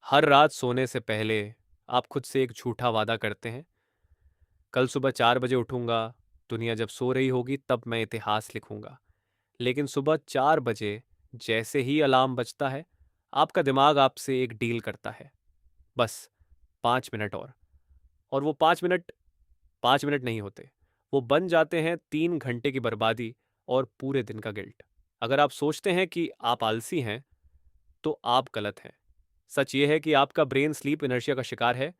हर रात सोने से पहले आप खुद से एक झूठा वादा करते हैं, कल सुबह 4 बजे उठूंगा, दुनिया जब सो रही होगी तब मैं इतिहास लिखूंगा। लेकिन सुबह 4 बजे जैसे ही अलार्म बजता है, आपका दिमाग आपसे एक डील करता है। बस 5 मिनट और वो 5 मिनट 5 मिनट नहीं होते, वो बन जाते हैं 3 घंटे की बर्बादी और पूरे दिन का गिल्ट। अगर आप सोचते हैं कि आप आलसी हैं, तो आप गलत हैं। सच ये है कि आपका ब्रेन स्लीप इनर्शिया का शिकार है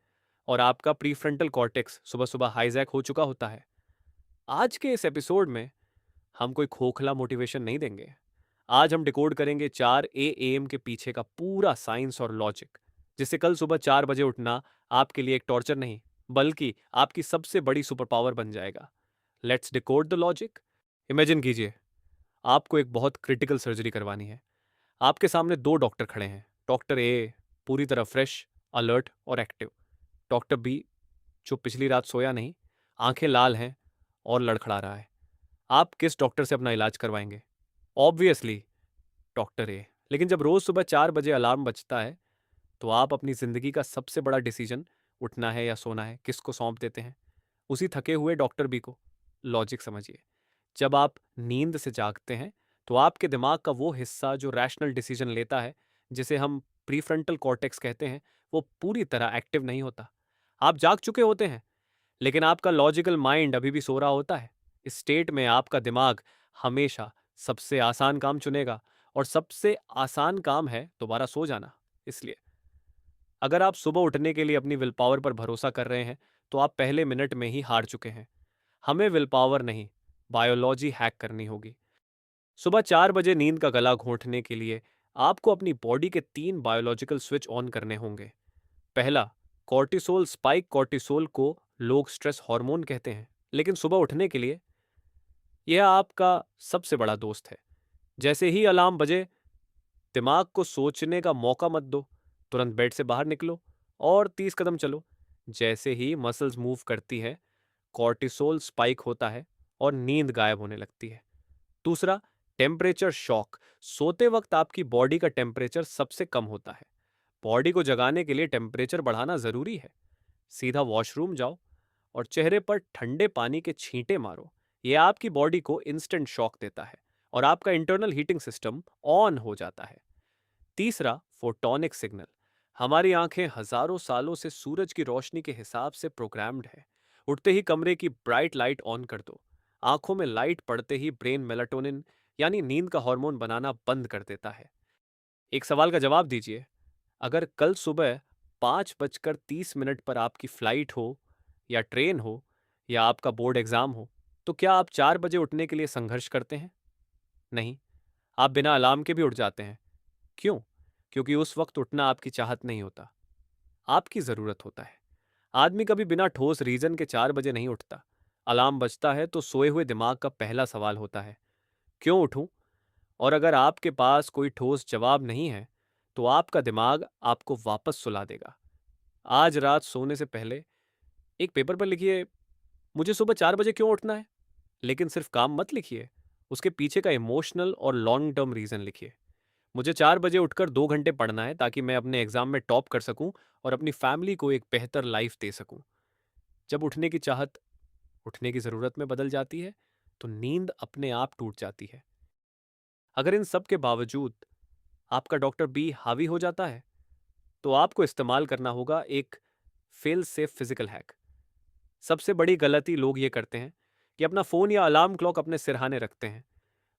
और आपका प्रीफ्रंटल कॉर्टेक्स सुबह सुबह हाईजैक हो चुका होता है। आज के इस एपिसोड में हम कोई खोखला मोटिवेशन नहीं देंगे। आज हम डिकोड करेंगे 4 AM के पीछे का पूरा साइंस और लॉजिक, जिससे कल सुबह 4 बजे उठना आपके लिए एक टॉर्चर नहीं, बल्कि आपकी सबसे बड़ी सुपर पावर बन जाएगा। Let's decode the logic. Imagine कीजिए, आपको एक बहुत क्रिटिकल सर्जरी करवानी है। आपके सामने दो डॉक्टर खड़े हैं। डॉक्टर ए पूरी तरह फ्रेश, अलर्ट और एक्टिव। डॉक्टर बी जो पिछली रात सोया नहीं, आंखें लाल हैं और लड़खड़ा रहा है। आप किस डॉक्टर से अपना इलाज करवाएंगे? Obviously doctor A. लेकिन जब रोज सुबह 4 बजे अलार्म बजता है, तो आप अपनी जिंदगी का सबसे बड़ा डिसीजन, उठना है या सोना है, किसको सौंप देते हैं? उसी थके हुए डॉक्टर बी को। लॉजिक समझिए, जब आप नींद से जागते हैं, तो आपके दिमाग का वो हिस्सा जो रैशनल डिसीजन लेता है, जिसे हम प्रीफ्रंटल कॉर्टेक्स कहते हैं, वो पूरी तरह एक्टिव नहीं होता। आप जाग चुके होते हैं, लेकिन आपका लॉजिकल माइंड अभी भी सो रहा होता है। इस स्टेट में आपका दिमाग हमेशा सबसे आसान काम चुनेगा, और सबसे आसान काम है दोबारा सो जाना। इसलिए अगर आप सुबह उठने के लिए अपनी विल पावर पर भरोसा कर रहे हैं, तो आप पहले मिनट में ही हार चुके हैं। हमें विल पावर नहीं, बायोलॉजी हैक करनी होगी। सुबह 4 बजे नींद का गला घोंटने के लिए आपको अपनी बॉडी के 3 बायोलॉजिकल स्विच ऑन करने होंगे। पहला, कॉर्टिसोल स्पाइक। कॉर्टिसोल को लोग स्ट्रेस हार्मोन कहते हैं, लेकिन सुबह उठने के लिए यह आपका सबसे बड़ा दोस्त है। जैसे ही अलार्म बजे, दिमाग को सोचने का मौका मत दो। तुरंत बेड से बाहर निकलो और 30 कदम चलो। जैसे ही मसल्स मूव करती है, कॉर्टिसोल स्पाइक होता है और नींद गायब होने लगती है। दूसरा, टेम्परेचर शॉक। सोते वक्त आपकी बॉडी का टेम्परेचर सबसे कम होता है। बॉडी को जगाने के लिए टेम्परेचर बढ़ाना जरूरी है। सीधा वॉशरूम जाओ और चेहरे पर ठंडे पानी के छींटे मारो। यह आपकी बॉडी को इंस्टेंट शॉक देता है और आपका इंटरनल हीटिंग सिस्टम ऑन हो जाता है। तीसरा, फोटोनिक सिग्नल। हमारी आंखें हजारों सालों से सूरज की रोशनी के हिसाब से प्रोग्राम्ड है। उठते ही कमरे की ब्राइट लाइट ऑन कर दो। आंखों में लाइट पड़ते ही ब्रेन मेलाटोनिन यानी नींद का हार्मोन बनाना बंद कर देता है। एक सवाल का जवाब दीजिए, अगर कल सुबह 5:30 पर आपकी फ्लाइट हो, या ट्रेन हो, या आपका बोर्ड एग्जाम हो, तो क्या आप 4 बजे उठने के लिए संघर्ष करते हैं? नहीं, आप बिना अलार्म के भी उठ जाते हैं। क्यों? क्योंकि उस वक्त उठना आपकी चाहत नहीं होता, आपकी जरूरत होता है। आदमी कभी बिना ठोस रीजन के 4 बजे नहीं उठता। अलार्म बजता है तो सोए हुए दिमाग का पहला सवाल होता है, क्यों उठूं? और अगर आपके पास कोई ठोस जवाब नहीं है, तो आपका दिमाग आपको वापस सुला देगा। आज रात सोने से पहले एक पेपर पर लिखिए, मुझे सुबह 4 बजे क्यों उठना है। लेकिन सिर्फ काम मत लिखिए, उसके पीछे का इमोशनल और लॉन्ग टर्म रीजन लिखिए। मुझे 4 बजे उठकर 2 घंटे पढ़ना है ताकि मैं अपने एग्जाम में टॉप कर सकूं और अपनी फैमिली को एक बेहतर लाइफ दे सकूं। जब उठने की चाहत उठने की जरूरत में बदल जाती है, तो नींद अपने आप टूट जाती है। अगर इन सब के बावजूद आपका डॉक्टर बी हावी हो जाता है, तो आपको इस्तेमाल करना होगा एक फेल सेफ फिजिकल हैक। सबसे बड़ी गलती लोग ये करते हैं कि अपना फोन या अलार्म क्लॉक अपने सिरहाने रखते हैं।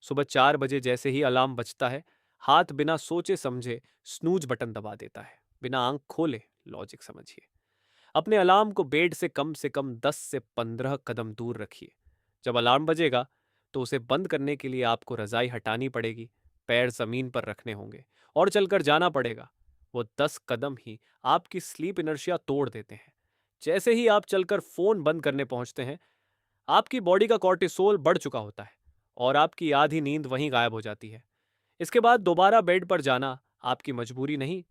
सुबह 4 बजे जैसे ही अलार्म बजता है, हाथ बिना सोचे समझे स्नूज बटन दबा देता है, बिना आंख खोले। लॉजिक समझिए, अपने अलार्म को बेड से कम 10 से 15 कदम दूर रखिए। जब अलार्म बजेगा, तो उसे बंद करने के लिए आपको रजाई हटानी पड़ेगी, पैर जमीन पर रखने होंगे और चलकर जाना पड़ेगा। वो 10 कदम ही आपकी स्लीप इनर्शिया तोड़ देते हैं। जैसे ही आप चलकर फोन बंद करने पहुंचते हैं, आपकी बॉडी का कॉर्टिसोल बढ़ चुका होता है और आपकी आधी नींद वहीं गायब हो जाती है। इसके बाद दोबारा बेड पर जाना आपकी मजबूरी नहीं,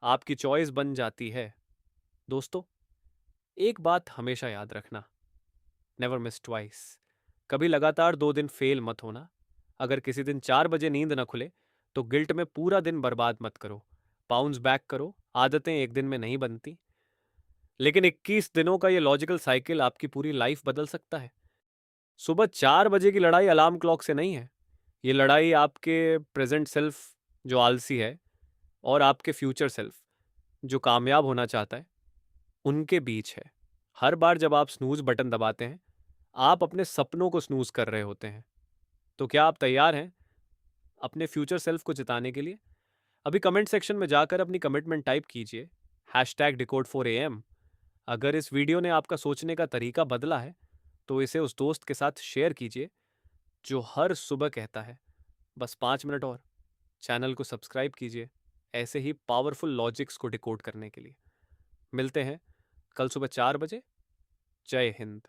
आपकी चॉइस बन जाती है। दोस्तों, एक बात हमेशा याद रखना, नेवर मिस ट्वाइस। कभी लगातार 2 दिन फेल मत होना। अगर किसी दिन 4 बजे नींद न खुले, तो गिल्ट में पूरा दिन बर्बाद मत करो। बाउंस बैक करो, आदतें एक दिन में नहीं बनती, लेकिन 21 दिनों का ये लॉजिकल साइकिल आपकी पूरी लाइफ बदल सकता है। सुबह 4 बजे की लड़ाई अलार्म क्लॉक से नहीं है। ये लड़ाई आपके प्रेजेंट सेल्फ जो आलसी है और आपके फ्यूचर सेल्फ जो कामयाब होना चाहता है, उनके बीच है। हर बार जब आप स्नूज बटन दबाते हैं, आप अपने सपनों को स्नूज कर रहे होते हैं। तो क्या आप तैयार हैं अपने फ्यूचर सेल्फ को जिताने के लिए? अभी कमेंट सेक्शन में जाकर अपनी कमिटमेंट टाइप कीजिए, #decode4am। अगर इस वीडियो ने आपका सोचने का तरीका बदला है, तो इसे उस दोस्त के साथ शेयर कीजिए जो हर सुबह कहता है, बस 5 मिनट और। चैनल को सब्सक्राइब कीजिए ऐसे ही पावरफुल लॉजिक्स को डिकोड करने के लिए। मिलते हैं कल सुबह 4 बजे। जय हिंद।